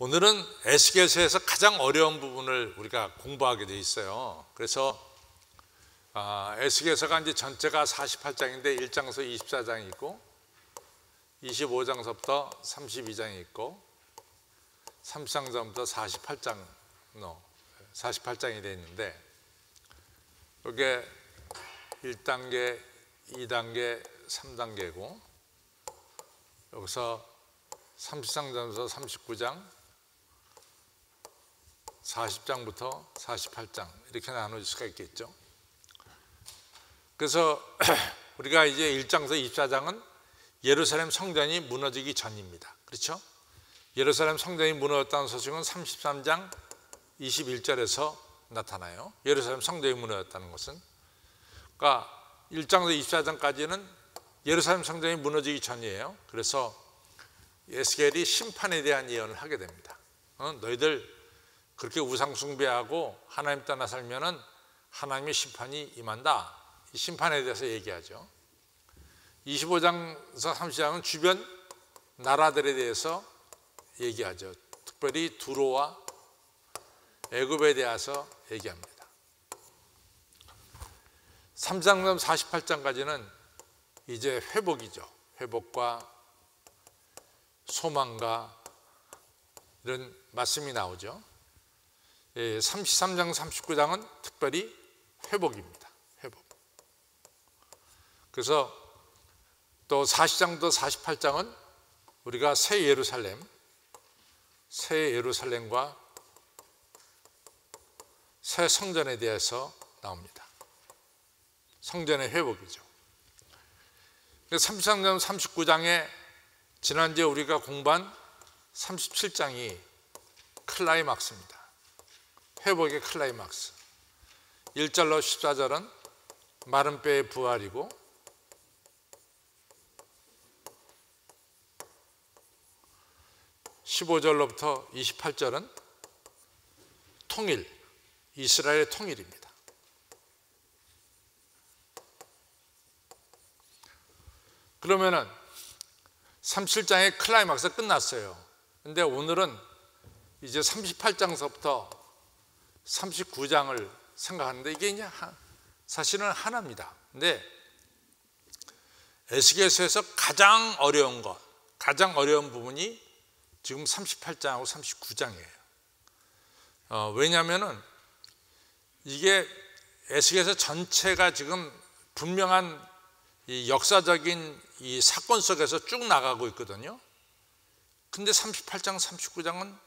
오늘은 에스겔서에서 가장 어려운 부분을 우리가 공부하게 돼 있어요. 그래서 에스겔서가 이제 전체가 48장인데 1장에서 24장이 있고 25장서부터 32장이 있고 33장부터 48장이 되어 있는데, 이게 1단계, 2단계, 3단계고, 여기서 33장부터 39장, 40장부터 48장 이렇게 나눠질 수가 있겠죠. 그래서 우리가 이제 1장에서 24장은 예루살렘 성전이 무너지기 전입니다. 그렇죠? 예루살렘 성전이 무너졌다는 소식은 33장 21절에서 나타나요. 예루살렘 성전이 무너졌다는 것은, 그러니까 1장에서 24장까지는 예루살렘 성전이 무너지기 전이에요. 그래서 에스겔이 심판에 대한 예언을 하게 됩니다. 너희들 그렇게 우상 숭배하고 하나님 떠나 살면은 하나님의 심판이 임한다. 이 심판에 대해서 얘기하죠. 25장에서 30장은 주변 나라들에 대해서 얘기하죠. 특별히 두로와 애굽에 대해서 얘기합니다. 3장부터 48장까지는 이제 회복이죠. 회복과 소망과 이런 말씀이 나오죠. 33장, 39장은 특별히 회복입니다. 회복. 그래서 또 40장부터 48장은 우리가 새 예루살렘과 새 성전에 대해서 나옵니다. 성전의 회복이죠. 33장, 39장에 지난주에 우리가 공부한 37장이 클라이막스입니다. 회복의 클라이막스. 1절로 14절은 마른 뼈의 부활이고, 15절로부터 28절은 통일, 이스라엘의 통일입니다. 그러면은 37장의 클라이막스가 끝났어요. 근데 오늘은 이제 38장서부터 39장을 생각하는데, 이게 이제 사실은 하나입니다. 근데 에스겔서에서 가장 어려운 부분이 지금 38장하고 39장이에요. 왜냐하면은 이게 에스겔서 전체가 지금 분명한 이 역사적인 이 사건 속에서 쭉 나가고 있거든요. 근데 38장, 39장은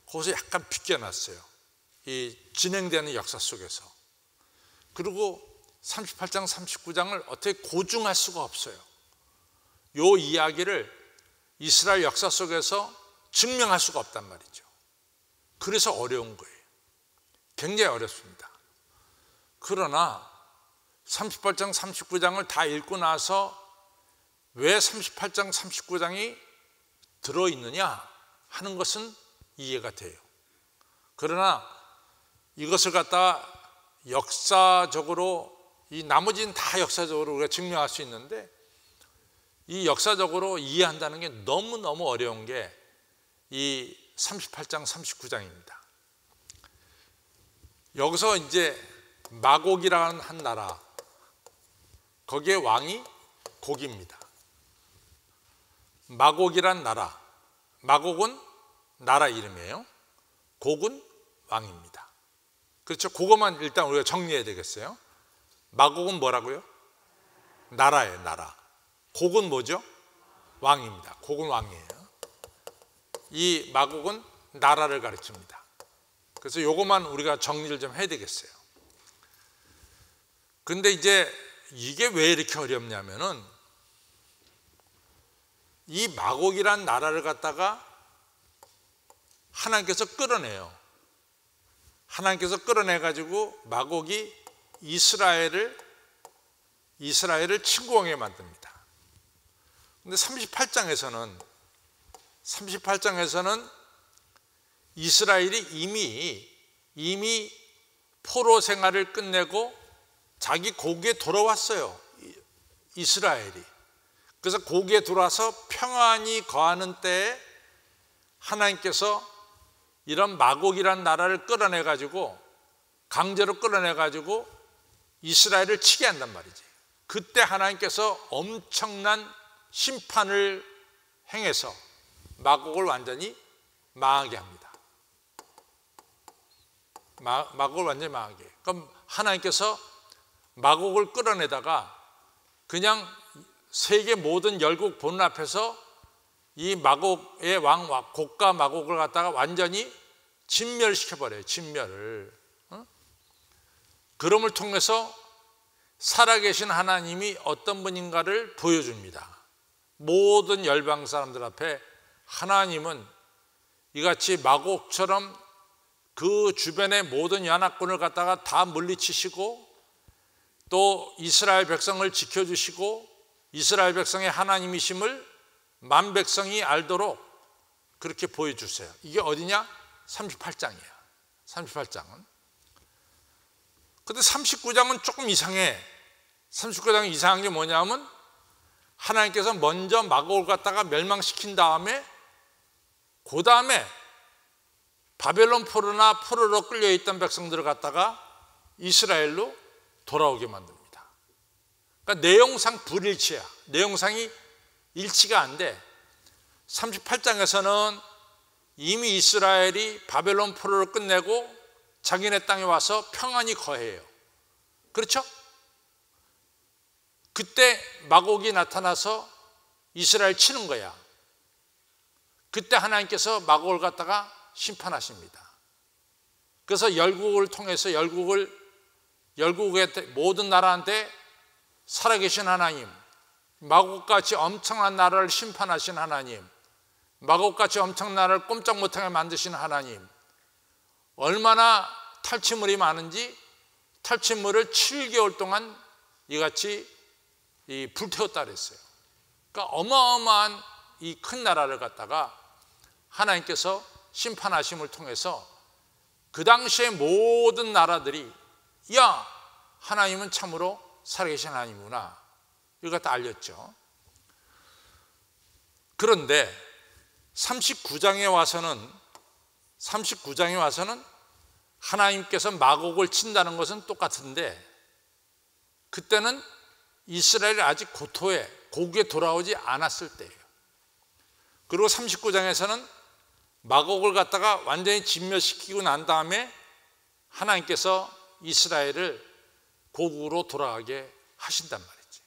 거기서 약간 비껴났어요. 이 진행되는 역사 속에서. 그리고 38장, 39장을 어떻게 고증할 수가 없어요. 이 이야기를 이스라엘 역사 속에서 증명할 수가 없단 말이죠. 그래서 어려운 거예요. 굉장히 어렵습니다. 그러나 38장, 39장을 다 읽고 나서 왜 38장, 39장이 들어있느냐 하는 것은 이해가 돼요. 그러나 이것을 갖다 역사적으로, 이 나머지는 다 역사적으로 우리가 증명할 수 있는데, 이 역사적으로 이해한다는 게 너무너무 어려운 게 이 38장, 39장입니다. 여기서 이제 마곡이라는 한 나라, 거기에 왕이 곡입니다. 마곡이란 나라, 마곡은 나라 이름이에요. 곡은 왕입니다. 그렇죠? 그것만 일단 우리가 정리해야 되겠어요. 마곡은 뭐라고요? 나라예요, 나라. 곡은 뭐죠? 왕입니다. 곡은 왕이에요. 이 마곡은 나라를 가르칩니다. 그래서 이것만 우리가 정리를 좀 해야 되겠어요. 근데 이제 이게 왜 이렇게 어렵냐면은, 이 마곡이란 나라를 갖다가 하나님께서 끌어내요. 하나님께서 끌어내가지고 마곡이 이스라엘을 침공하게 만듭니다. 근데 38장에서는 이스라엘이 이미 포로 생활을 끝내고 자기 고국에 돌아왔어요. 이스라엘이. 그래서 고국에 들어와서 평안히 거하는 때에 하나님께서 이런 마곡이라는 나라를 끌어내 가지고 강제로 끌어내 가지고 이스라엘을 치게 한단 말이지. 그때 하나님께서 엄청난 심판을 행해서 마곡을 완전히 망하게 합니다. 마곡을 완전히 망하게. 그럼 하나님께서 마곡을 끌어내다가 그냥 세계 모든 열국 보는 앞에서 이 마곡의 왕 곡과 마곡을 갖다가 완전히 진멸시켜버려요. 진멸을. 그럼을 통해서 살아계신 하나님이 어떤 분인가를 보여줍니다. 모든 열방 사람들 앞에 하나님은 이같이 마곡처럼 그 주변의 모든 연합군을 갖다가 다 물리치시고 또 이스라엘 백성을 지켜주시고 이스라엘 백성의 하나님이심을 만 백성이 알도록 그렇게 보여주세요. 이게 어디냐? 38장이에요. 38장은. 근데 39장은 조금 이상해. 39장이 이상한 게 뭐냐면 하나님께서 먼저 마곡을 갖다가 멸망시킨 다음에 그 다음에 바벨론 포로나 포로로 끌려있던 백성들을 갖다가 이스라엘로 돌아오게 만듭니다. 그러니까 내용상 불일치야. 내용상이 일치가 안 돼. 38장에서는 이미 이스라엘이 바벨론 포로를 끝내고 자기네 땅에 와서 평안히 거해요. 그렇죠? 그때 마곡이 나타나서 이스라엘 치는 거야. 그때 하나님께서 마곡을 갖다가 심판하십니다. 그래서 열국을 통해서 열국의 모든 나라한테 살아계신 하나님, 마곡같이 엄청난 나라를 심판하신 하나님, 마곡같이 엄청난 나라를 꼼짝 못하게 만드신 하나님, 얼마나 탈취물이 많은지 탈취물을 7개월 동안 이같이 불태웠다 그랬어요. 그러니까 어마어마한 이 큰 나라를 갖다가 하나님께서 심판하심을 통해서 그 당시의 모든 나라들이 야, 하나님은 참으로 살아계신 하나님이구나, 이걸 갖다 알렸죠. 그런데 39장에 와서는 하나님께서 마곡을 친다는 것은 똑같은데 그때는 이스라엘이 아직 고국에 돌아오지 않았을 때예요. 그리고 39장에서는 마곡을 갖다가 완전히 진멸시키고 난 다음에 하나님께서 이스라엘을 고국으로 돌아가게 하신단 말이죠.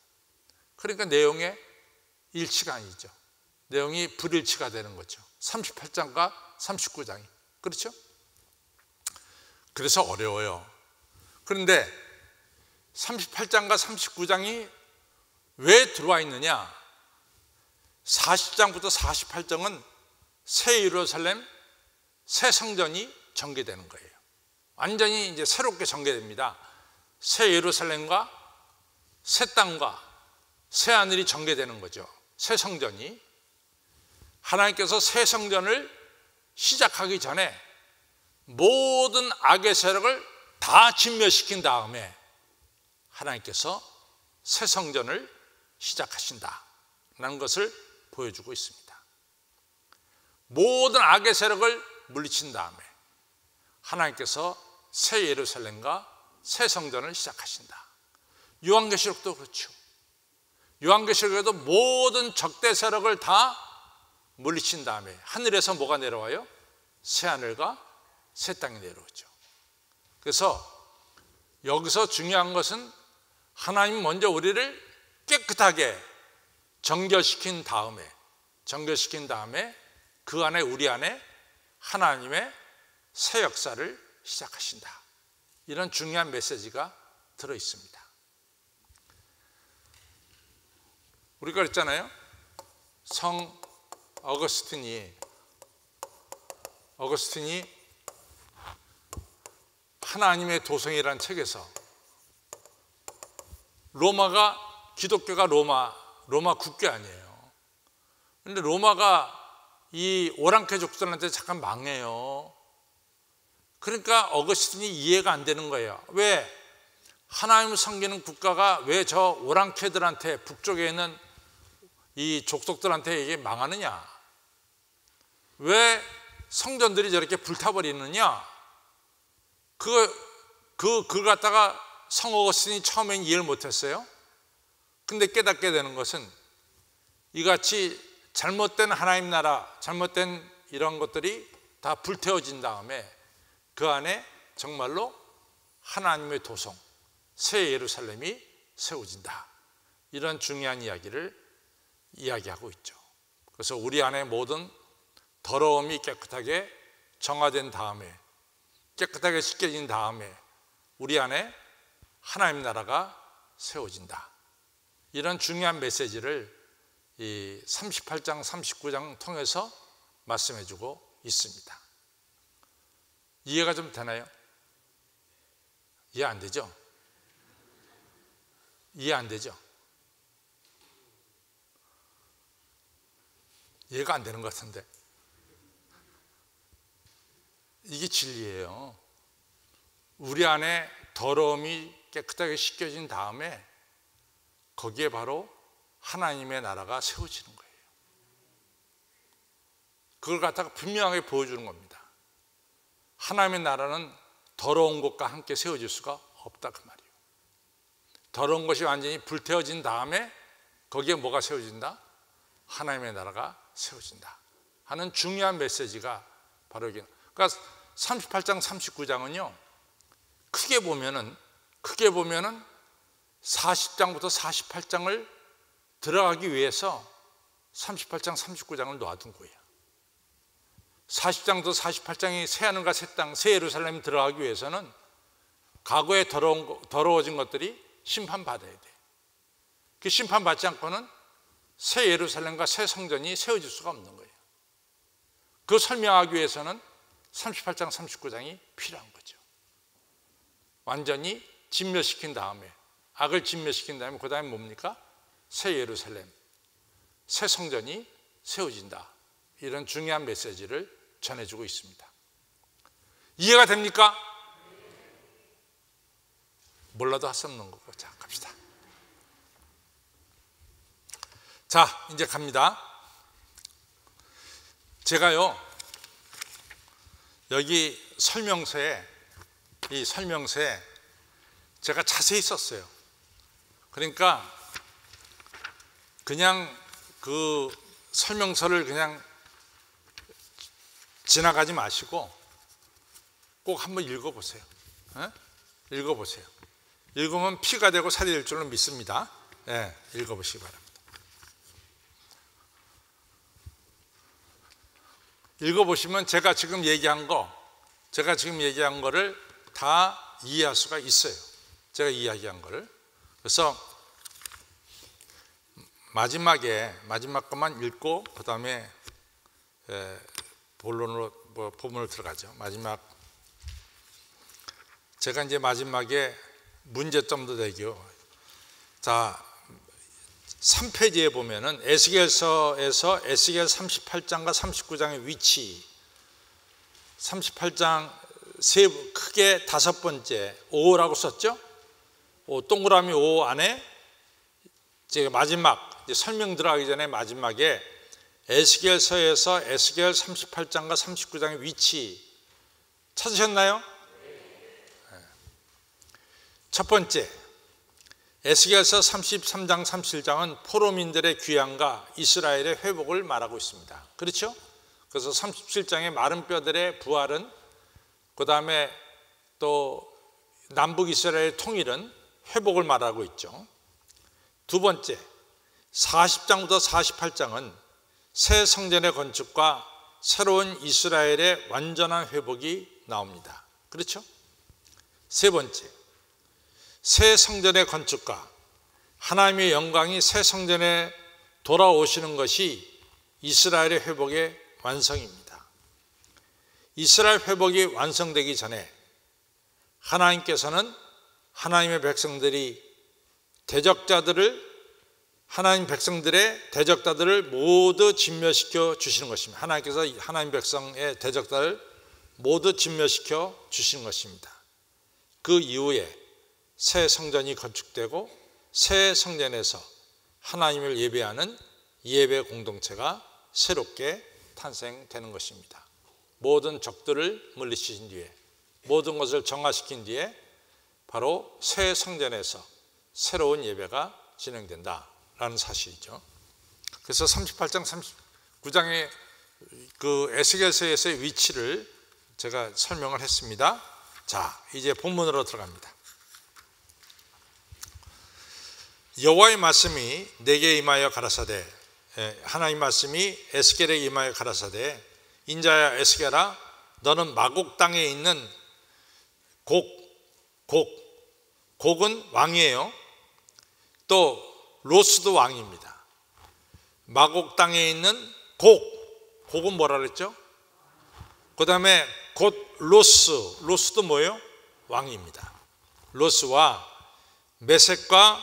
그러니까 내용의 일치가 아니죠. 내용이 불일치가 되는 거죠. 38장과 39장이. 그렇죠? 그래서 어려워요. 그런데 38장과 39장이 왜 들어와 있느냐? 40장부터 48장은 새 예루살렘, 새 성전이 전개되는 거예요. 완전히 이제 새롭게 전개됩니다. 새 예루살렘과 새 땅과 새 하늘이 전개되는 거죠. 새 성전이. 하나님께서 새 성전을 시작하기 전에 모든 악의 세력을 다 진멸시킨 다음에 하나님께서 새 성전을 시작하신다라는 것을 보여주고 있습니다. 모든 악의 세력을 물리친 다음에 하나님께서 새 예루살렘과 새 성전을 시작하신다. 요한계시록도 그렇죠. 요한계시록에도 모든 적대 세력을 다 물리친 다음에 하늘에서 뭐가 내려와요? 새 하늘과 새 땅이 내려오죠. 그래서 여기서 중요한 것은 하나님 먼저 우리를 깨끗하게 정결시킨 다음에 그 안에 우리 안에 하나님의 새 역사를 시작하신다. 이런 중요한 메시지가 들어 있습니다. 우리가 그랬잖아요. 성 어거스틴이 하나님의 도성이라는 책에서 기독교가 로마 국교 아니에요. 그런데 로마가 이 오랑캐 족들한테 잠깐 망해요. 그러니까 어거스틴이 이해가 안 되는 거예요. 왜 하나님을 섬기는 국가가 왜 저 오랑캐들한테, 북쪽에 있는 이 족속들한테 이게 망하느냐? 왜 성전들이 저렇게 불타버리느냐? 그걸 갖다가 성 어거스틴이 처음엔 이해를 못했어요. 근데 깨닫게 되는 것은 이같이 잘못된 하나님 나라, 잘못된 이런 것들이 다 불태워진 다음에 그 안에 정말로 하나님의 도성, 새 예루살렘이 세워진다. 이런 중요한 이야기를 이야기하고 있죠. 그래서 우리 안에 모든 더러움이 깨끗하게 정화된 다음에, 깨끗하게 씻겨진 다음에 우리 안에 하나님 나라가 세워진다. 이런 중요한 메시지를 이 38장, 39장 통해서 말씀해 주고 있습니다. 이해가 좀 되나요? 이해 안 되죠? 이해 안 되죠? 이해가 안 되는 것 같은데. 이게 진리예요. 우리 안에 더러움이 깨끗하게 씻겨진 다음에 거기에 바로 하나님의 나라가 세워지는 거예요. 그걸 갖다가 분명하게 보여주는 겁니다. 하나님의 나라는 더러운 것과 함께 세워질 수가 없다, 그 말이에요. 더러운 것이 완전히 불태워진 다음에 거기에 뭐가 세워진다? 하나님의 나라가 세워진다 하는 중요한 메시지가 바로 이게. 그러니까 38장 39장은요 크게 보면은 40장부터 48장을 들어가기 위해서 38장 39장을 놔둔 거예요. 40장부터 48장이 새 하늘과 새 땅, 새 예루살렘이 들어가기 위해서는 과거에 더러워진 것들이 심판받아야 돼. 그 심판받지 않고는 새 예루살렘과 새 성전이 세워질 수가 없는 거예요. 그걸 설명하기 위해서는 38장 39장이 필요한 거죠. 완전히 진멸시킨 다음에, 악을 진멸시킨 다음에 그 다음에 뭡니까? 새 예루살렘, 새 성전이 세워진다. 이런 중요한 메시지를 전해주고 있습니다. 이해가 됩니까? 몰라도 할 수 없는 거고. 자, 갑시다. 자, 이제 갑니다. 제가요 여기 설명서에, 이 설명서에 제가 자세히 썼어요. 그러니까 그냥 그 설명서를 그냥 지나가지 마시고 꼭 한번 읽어보세요. 읽어보세요. 읽으면 피가 되고 살이 될 줄로 믿습니다. 읽어보시기 바랍니다. 읽어보시면 제가 지금 얘기한 거를 다 이해할 수가 있어요. 제가 이야기한 거를. 그래서 마지막 것만 읽고 그 다음에 본론으로 본문으로 들어가죠. 제가 이제 마지막에 문제점도 되죠. 자, 3페이지에 보면은 에스겔서에서 에스겔 38장과 39장의 위치, 38장 크게 5번째 5라고 썼죠. 동그라미 5 안에 제가 마지막 이제 설명 들어가기 전에 마지막에 에스겔서에서 에스겔 38장과 39장의 위치 찾으셨나요? 첫 번째, 에스겔서 33장 37장은 포로민들의 귀환과 이스라엘의 회복을 말하고 있습니다. 그렇죠? 그래서 37장의 마른 뼈들의 부활은, 그 다음에 또 남북 이스라엘의 통일은 회복을 말하고 있죠. 두 번째, 40장부터 48장은 새 성전의 건축과 새로운 이스라엘의 완전한 회복이 나옵니다. 그렇죠? 세 번째, 새 성전의 건축과 하나님의 영광이 새 성전에 돌아오시는 것이 이스라엘의 회복의 완성입니다. 이스라엘 회복이 완성되기 전에 하나님께서는 하나님의 백성들이 하나님 백성들의 대적자들을 모두 진멸시켜 주시는 것입니다. 하나님께서 하나님 백성의 대적자를 모두 진멸시켜 주시는 것입니다. 그 이후에 새 성전이 건축되고 새 성전에서 하나님을 예배하는 예배 공동체가 새롭게 탄생되는 것입니다. 모든 적들을 물리치신 뒤에, 모든 것을 정화시킨 뒤에 바로 새 성전에서 새로운 예배가 진행된다라는 사실이죠. 그래서 38장 39장의 그 에스겔서에서의 위치를 제가 설명을 했습니다. 자, 이제 본문으로 들어갑니다. 여호와의 말씀이 내게 임하여 가라사대, 하나님 말씀이 에스겔에게 임하여 가라사대, 인자야 에스겔아, 너는 마곡 땅에 있는 곡은 왕이에요. 또 로스도 왕입니다. 마곡 땅에 있는 곡은 뭐라 그랬죠? 그 다음에 곧 로스도 뭐예요? 왕입니다. 로스와 메섹과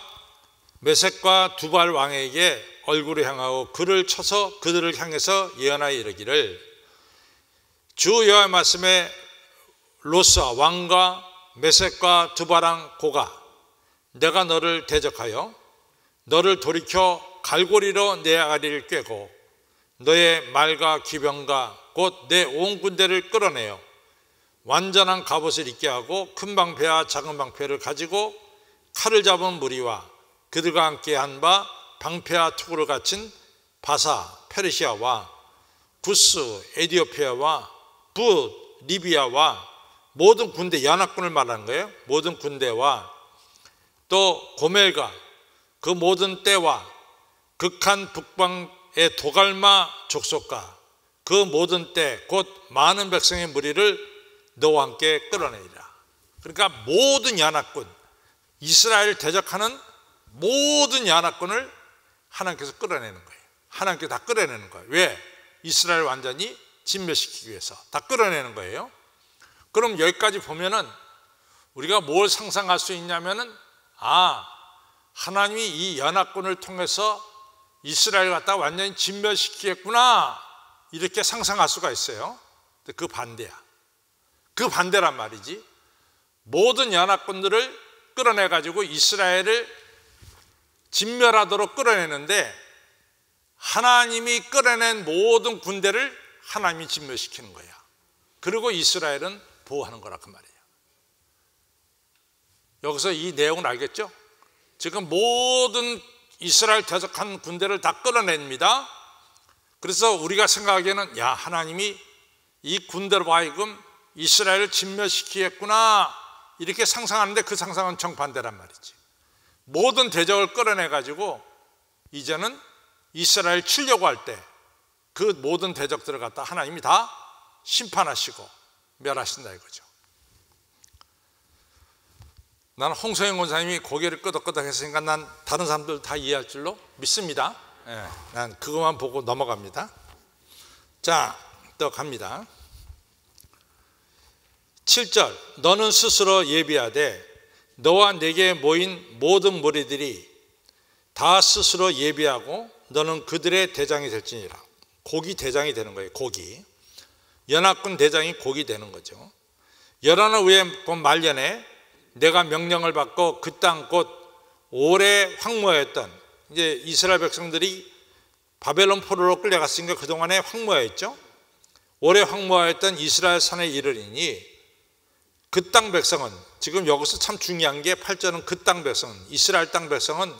두발 왕에게 얼굴을 향하고 그를 쳐서 그들을 향해서 예언하여 이르기를, 주 여호와의 말씀에 로스와 왕과 메섹과 두발 왕 고가, 내가 너를 대적하여 너를 돌이켜 갈고리로 내 아가리를 꿰고 너의 말과 기병과 곧 내 온 군대를 끌어내어 완전한 갑옷을 입게 하고 큰 방패와 작은 방패를 가지고 칼을 잡은 무리와 그들과 함께 한 바 방패와 투구를 갖춘 바사, 페르시아와 구스, 에디오피아와 붓, 리비아와 모든 군대, 연합군을 말하는 거예요. 모든 군대와 또 고멜과 그 모든 떼와 극한 북방의 도갈마 족속과 그 모든 때 곧 많은 백성의 무리를 너와 함께 끌어내리라. 그러니까 모든 연합군, 이스라엘을 대적하는 모든 연합군을 하나님께서 끌어내는 거예요. 하나님께서 다 끌어내는 거예요. 왜? 이스라엘 완전히 진멸시키기 위해서 다 끌어내는 거예요. 그럼 여기까지 보면은 우리가 뭘 상상할 수 있냐면은, 하나님이 이 연합군을 통해서 이스라엘 갖다 완전히 진멸시키겠구나, 이렇게 상상할 수가 있어요. 근데 그 반대야. 그 반대란 말이지. 모든 연합군들을 끌어내 가지고 이스라엘을 진멸하도록 끌어내는데, 하나님이 끌어낸 모든 군대를 하나님이 진멸시키는 거야. 그리고 이스라엘은 보호하는 거라 그 말이에요. 여기서 이 내용을 알겠죠? 지금 모든 이스라엘 대적한 군대를 다 끌어냅니다. 그래서 우리가 생각하기에는, 하나님이 이 군대로 하여금 이스라엘을 진멸시키겠구나, 이렇게 상상하는데 그 상상은 정반대란 말이지. 모든 대적을 끌어내 가지고 이제는 이스라엘 치려고 할 때 그 모든 대적들을 갖다 하나님이 다 심판하시고 멸하신다 이거죠. 나는 홍성영 권사님이 고개를 끄덕끄덕 했으니까 난 다른 사람들 다 이해할 줄로 믿습니다. 난 그것만 보고 넘어갑니다. 자, 또 갑니다. 7절, 너는 스스로 예비하되 너와 내게 모인 모든 무리들이 다 스스로 예비하고 너는 그들의 대장이 될지니라. 곡이 대장이 되는 거예요. 곡이, 연합군 대장이 곡이 되는 거죠. 열하나 후에 곧 말년에 내가 명령을 받고 그 땅 곧 오래 황무하였던, 이제 이스라엘 백성들이 바벨론 포로로 끌려갔으니까 그동안에 황무하였죠. 오래 황무하였던 이스라엘 산에 이르리니 그 땅 백성은, 지금 여기서 참 중요한 게 8절은 그 땅 백성은, 이스라엘 땅 백성은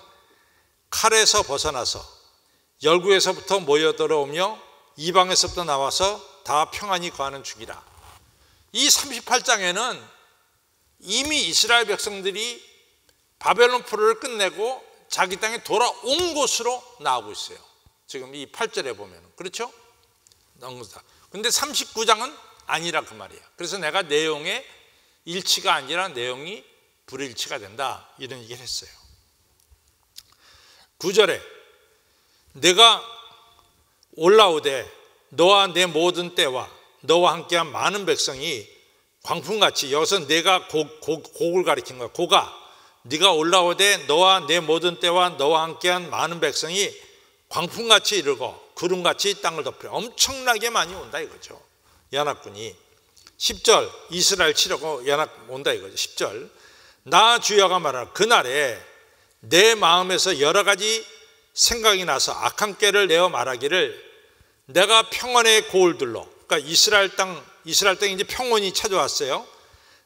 칼에서 벗어나서 열국에서부터 모여들어오며 이방에서부터 나와서 다 평안히 거하는 중이라. 이 38장에는 이미 이스라엘 백성들이 바벨론 포로를 끝내고 자기 땅에 돌아온 곳으로 나오고 있어요. 지금 이 8절에 보면, 그렇죠? 근데 39장은 아니라 그 말이에요. 그래서 내가 내용의 일치가 아니라 내용이 불일치가 된다, 이런 얘기를 했어요. 9절에 내가 올라오되 너와 내 모든 때와 너와 함께한 많은 백성이 광풍같이, 여기서 내가 곡을 가리킨 거야. 고가, 네가 올라오되 너와 내 모든 때와 너와 함께한 많은 백성이 광풍같이 이르고 구름같이 땅을 덮으려. 엄청나게 많이 온다 이거죠, 연합군이. 10절, 이스라엘 치려고 연합 온다 이거죠. 10절, 나 주여가 말하라. 그날에 내 마음에서 여러 가지 생각이 나서 악한 꾀를 내어 말하기를, 내가 평안의 고울들로, 그러니까 이스라엘 땅 이스라엘 땅에 이제 평온이 찾아왔어요.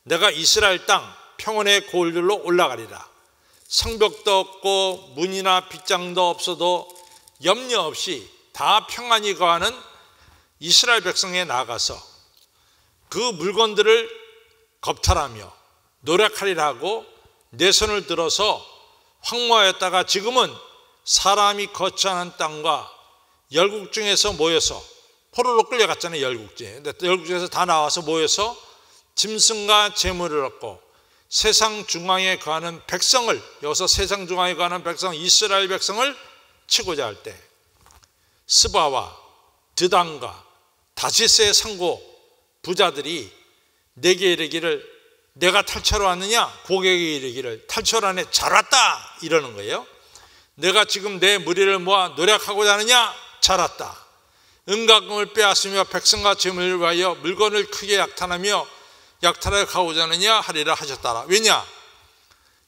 내가 이스라엘 땅 평온의 고을들로 올라가리라. 성벽도 없고 문이나 빗장도 없어도 염려 없이 다 평안히 거하는 이스라엘 백성에 나아가서 그 물건들을 겁탈하며 노력하리라 하고 내 손을 들어서 황무하였다가 지금은 사람이 거처하는 땅과 열국 중에서 모여서 포로로 끌려갔잖아요. 열국 중에서 다 나와서 모여서 짐승과 재물을 얻고 세상 중앙에 거하는 백성을, 여기서 세상 중앙에 거하는 백성 이스라엘 백성을 치고자 할 때 스바와 드단과 다시스의 상고 부자들이 내게 이르기를 내가 탈취하러 왔느냐? 고객이 이르기를 탈취하러네. 잘 왔다 이러는 거예요. 내가 지금 내 무리를 모아 노력하고자 하느냐? 잘 왔다. 은과금을 빼앗으며 백성과 재물을 위하여 물건을 크게 약탈하며 약탈하여 가고자 하느냐 하리라 하셨다라. 왜냐?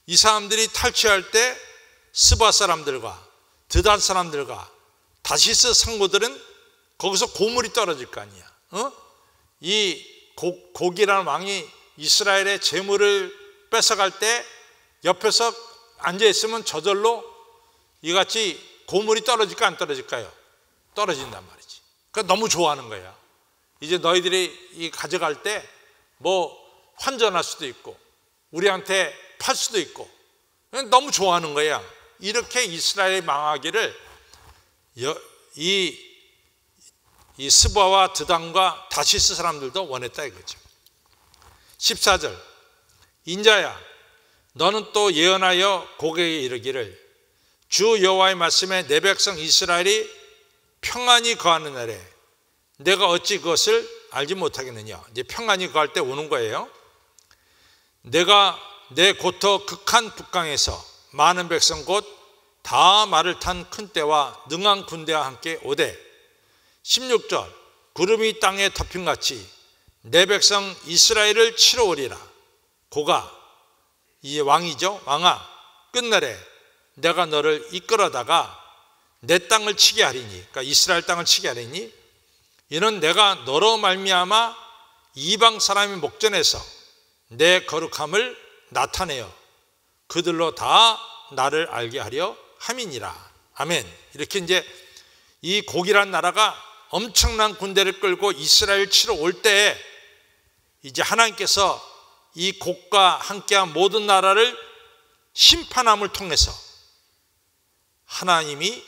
이 사람들이 탈취할 때 스바 사람들과 드단 사람들과 다시스 상고들은 거기서 고물이 떨어질 거 아니야. 이 고기라는 왕이 이스라엘의 재물을 뺏어갈 때 옆에서 앉아있으면 저절로 이같이 고물이 떨어질까 안 떨어질까요? 떨어진단 말이지. 그러니까 너무 좋아하는 거야. 이제 너희들이 이 가져갈 때 뭐 환전할 수도 있고 우리한테 팔 수도 있고 너무 좋아하는 거야. 이렇게 이스라엘이 망하기를 이 스바와 드단과 다시스 사람들도 원했다 이거죠. 14절 인자야 너는 또 예언하여 고객에게 이르기를 주 여호와의 말씀에 내 백성 이스라엘이 평안히 거하는 날에 내가 어찌 그것을 알지 못하겠느냐. 이제 평안히 거할 때 오는 거예요. 내가 내 고터 극한 북강에서 많은 백성 곧 다 말을 탄 큰 떼와 능한 군대와 함께 오되 16절 구름이 땅에 덮임같이 내 백성 이스라엘을 치러 오리라. 고가 이제 왕이죠. 왕아 끝날에 내가 너를 이끌어다가 내 땅을 치게 하리니, 그러니까 이스라엘 땅을 치게 하리니 이는 내가 너로 말미암아 이방 사람의 목전에서 내 거룩함을 나타내어 그들로 다 나를 알게 하려 함이니라. 아멘. 이렇게 이제 이 곡이란 나라가 엄청난 군대를 끌고 이스라엘 치러 올 때 이제 하나님께서 이 곡과 함께한 모든 나라를 심판함을 통해서 하나님이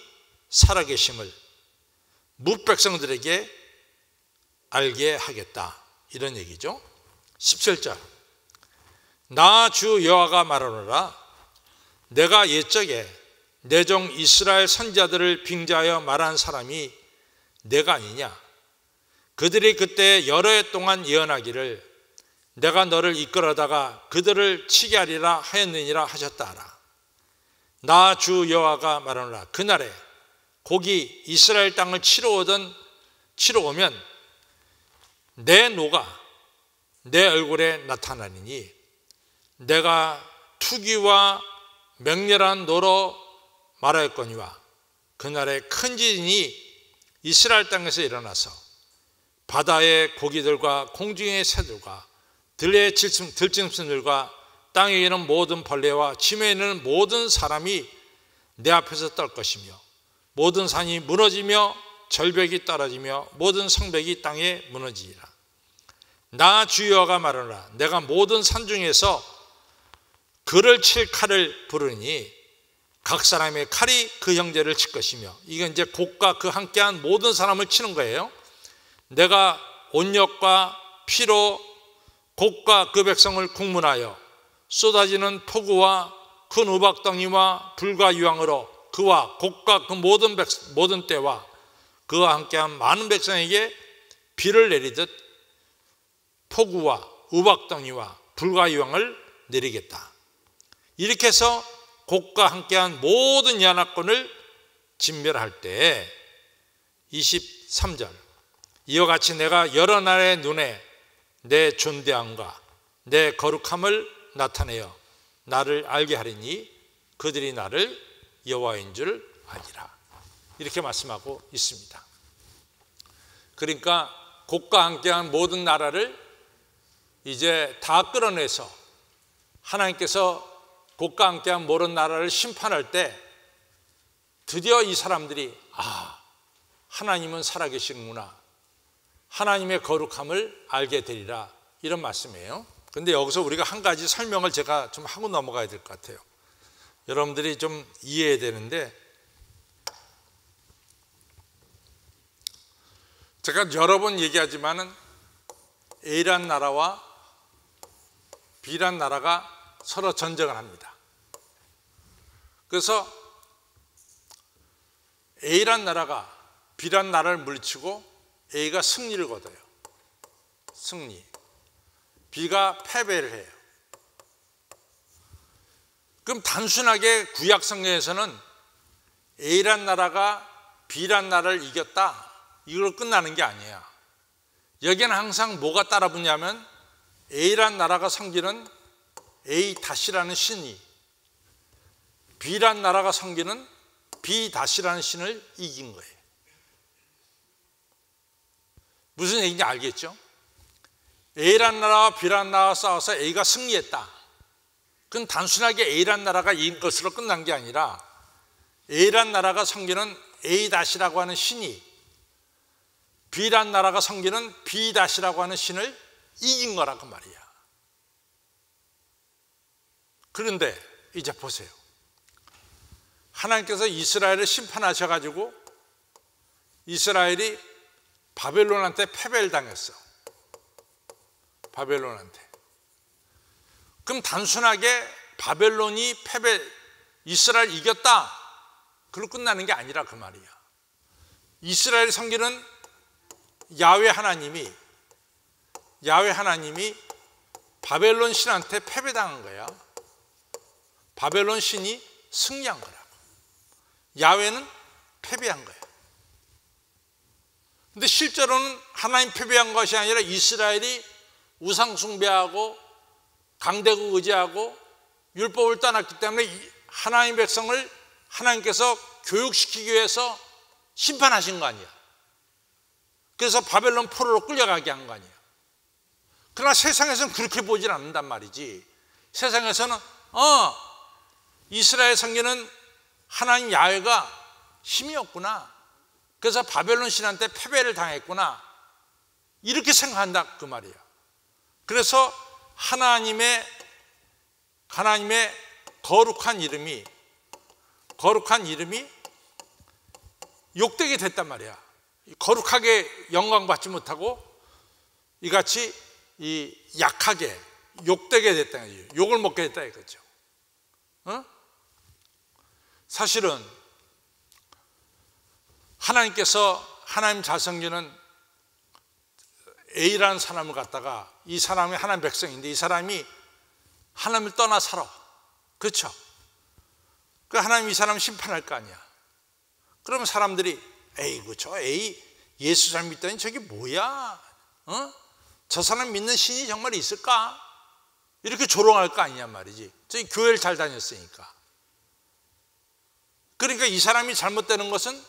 살아계심을 뭇백성들에게 알게 하겠다 이런 얘기죠. 17절 나 주 여호와가 말하노라 내가 옛적에 내 종 이스라엘 선지자들을 빙자하여 말한 사람이 내가 아니냐. 그들이 그때 여러 해 동안 예언하기를 내가 너를 이끌어다가 그들을 치게 하리라 하였느니라 하셨다 하라. 나 주 여호와가 말하노라 그날에 곡이 이스라엘 땅을 치러 오면 내 노가 내 얼굴에 나타나리니 내가 투기와 맹렬한 노로 말하였거니와 그날에 큰 지진이 이스라엘 땅에서 일어나서 바다의 고기들과 공중의 새들과 들의 들짐승들과 땅에 있는 모든 벌레와 짐에 있는 모든 사람이 내 앞에서 떨 것이며 모든 산이 무너지며 절벽이 떨어지며 모든 성벽이 땅에 무너지리라. 나 주 여호와가 말하노라 내가 모든 산 중에서 그를 칠 칼을 부르니 각 사람의 칼이 그 형제를 칠 것이며 이건 이제 곡과 그 함께한 모든 사람을 치는 거예요. 내가 온역과 피로 곡과 그 백성을 국문하여 쏟아지는 폭우와 큰 우박덩이와 불과 유황으로 그와 곡과 그 모든 때와 그와 함께한 많은 백성에게 비를 내리듯 폭우와 우박덩이와 불과 유황을 내리겠다. 이렇게 해서 곡과 함께한 모든 연합군을 진멸할 때 23절 이와 같이 내가 여러 나라의 눈에 내 존대함과 내 거룩함을 나타내어 나를 알게 하리니 그들이 나를 여호와인 줄 아니라. 이렇게 말씀하고 있습니다. 그러니까 곡과 함께한 모든 나라를 이제 다 끌어내서 하나님께서 곡과 함께한 모든 나라를 심판할 때 드디어 이 사람들이 하나님은 살아계시는구나, 하나님의 거룩함을 알게 되리라, 이런 말씀이에요. 근데 여기서 우리가 한 가지 설명을 제가 좀 하고 넘어가야 될 것 같아요. 여러분들이 좀 이해해야 되는데, 제가 여러 번 얘기하지만은 A란 나라와 B란 나라가 서로 전쟁을 합니다. 그래서 A란 나라가 B란 나라를 물리치고 A가 승리를 거둬요. 승리. B가 패배를 해요. 그럼 단순하게 구약 성경에서는 A란 나라가 B란 나라를 이겼다, 이걸로 끝나는 게 아니에요. 여기는 항상 뭐가 따라붙냐면 A란 나라가 섬기는 A-라는 신이 B란 나라가 섬기는 B-라는 신을 이긴 거예요. 무슨 얘기인지 알겠죠? A란 나라와 B란 나라가 싸워서 A가 승리했다. 그건 단순하게 A란 나라가 이긴 것으로 끝난 게 아니라 A란 나라가 섬기는 A-라고 하는 신이 B란 나라가 섬기는 B-라고 하는 신을 이긴 거라고 말이야. 그런데 이제 보세요. 하나님께서 이스라엘을 심판하셔가지고 이스라엘이 바벨론한테 패배를 당했어. 바벨론한테. 그럼 단순하게 바벨론이 이스라엘 이겼다, 그걸로 끝나는 게 아니라 그 말이야. 이스라엘이 섬기는 야훼 하나님이 바벨론 신한테 패배당한 거야. 바벨론 신이 승리한 거라고. 야훼는 패배한 거야. 근데 실제로는 하나님 패배한 것이 아니라 이스라엘이 우상 숭배하고 강대국 의지하고 율법을 떠났기 때문에 하나님 백성을 하나님께서 교육시키기 위해서 심판하신 거 아니야. 그래서 바벨론 포로로 끌려가게 한 거 아니야. 그러나 세상에서는 그렇게 보질 않는단 말이지. 세상에서는 이스라엘 섬기는 하나님 야훼가 힘이 없구나, 그래서 바벨론 신한테 패배를 당했구나, 이렇게 생각한다 그 말이야. 그래서 하나님의 거룩한 이름이 욕되게 됐단 말이야. 거룩하게 영광받지 못하고 이같이 약하게 욕되게 됐다는 거죠. 욕을 먹게 됐다 이거죠. 사실은 하나님께서 하나님 잘 섬기는 A라는 사람을 갖다가, 이 사람이 하나님 백성인데 이 사람이 하나님을 떠나 살아. 그렇죠? 그 하나님 이 사람 심판할 거 아니야. 그러면 사람들이 에이구 저 A 예수 잘 믿더니 저게 뭐야? 저 사람 믿는 신이 정말 있을까? 이렇게 조롱할 거 아니냐 말이지. 저기 교회를 잘 다녔으니까. 그러니까 이 사람이 잘못되는 것은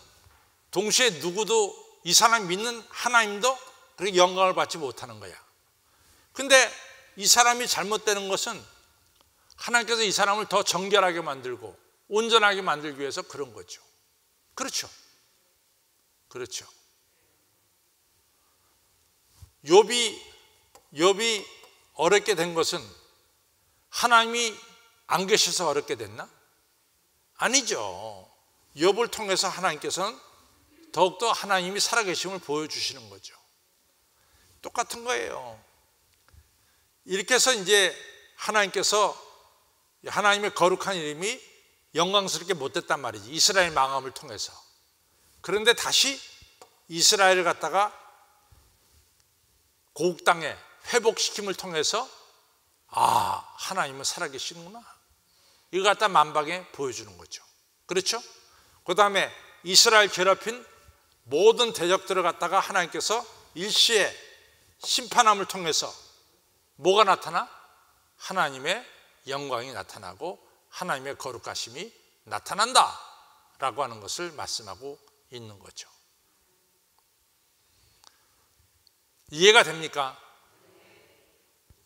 동시에 누구도 이 사람 믿는 하나님도 그렇게 영광을 받지 못하는 거야. 근데 이 사람이 잘못되는 것은 하나님께서 이 사람을 더 정결하게 만들고 온전하게 만들기 위해서 그런 거죠. 그렇죠? 그렇죠. 욥이 어렵게 된 것은 하나님이 안 계셔서 어렵게 됐나? 아니죠. 욥을 통해서 하나님께서는 더욱더 하나님이 살아계심을 보여주시는 거죠. 똑같은 거예요. 이렇게 해서 이제 하나님께서 하나님의 거룩한 이름이 영광스럽게 못됐단 말이지. 이스라엘 망함을 통해서. 그런데 다시 이스라엘을 갖다가 고국 땅에 회복시킴을 통해서 하나님은 살아계시는구나, 이거 갖다 만방에 보여주는 거죠. 그렇죠? 그 다음에 이스라엘 괴롭힌 모든 대적들을 갖다가 하나님께서 일시에 심판함을 통해서 뭐가 나타나? 하나님의 영광이 나타나고 하나님의 거룩하심이 나타난다 라고 하는 것을 말씀하고 있는 거죠. 이해가 됩니까?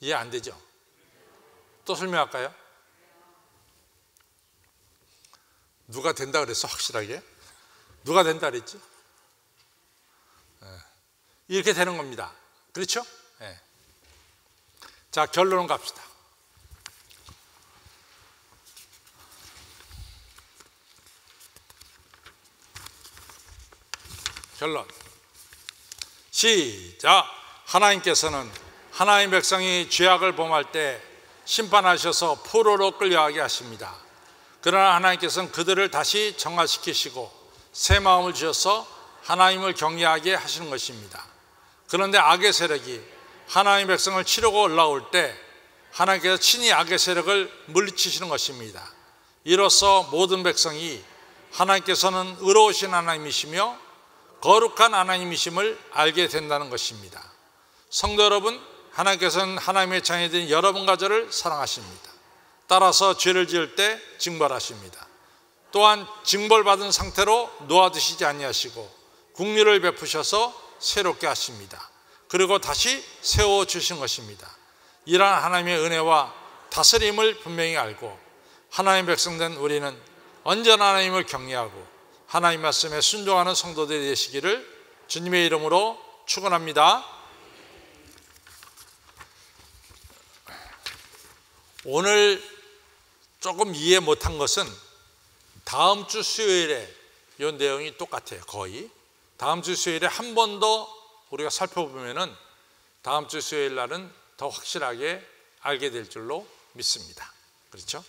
이해 안 되죠? 또 설명할까요? 누가 된다 그랬어? 확실하게? 누가 된다 그랬지? 이렇게 되는 겁니다. 그렇죠? 네. 자, 결론은 갑시다. 결론. 시작. 하나님께서는 하나님 백성이 죄악을 범할 때 심판하셔서 포로로 끌려가게 하십니다. 그러나 하나님께서는 그들을 다시 정화시키시고 새 마음을 주셔서 하나님을 경외하게 하시는 것입니다. 그런데 악의 세력이 하나님 백성을 치려고 올라올 때 하나님께서 친히 악의 세력을 물리치시는 것입니다. 이로써 모든 백성이 하나님께서는 의로우신 하나님이시며 거룩한 하나님이심을 알게 된다는 것입니다. 성도 여러분, 하나님께서는 하나님의 자녀들인 여러분과 저를 사랑하십니다. 따라서 죄를 지을 때 징벌하십니다. 또한 징벌받은 상태로 놓아두시지 아니하시고 긍휼을 베푸셔서 새롭게 하십니다. 그리고 다시 세워주신 것입니다. 이러한 하나님의 은혜와 다스림을 분명히 알고 하나님 백성된 우리는 언제나 하나님을 경외하고 하나님 말씀에 순종하는 성도들이 되시기를 주님의 이름으로 축원합니다. 오늘 조금 이해 못한 것은 다음 주 수요일에 이 내용이 똑같아요. 거의 다음 주 수요일에 한 번 더 우리가 살펴보면은 다음 주 수요일 날은 더 확실하게 알게 될 줄로 믿습니다. 그렇죠?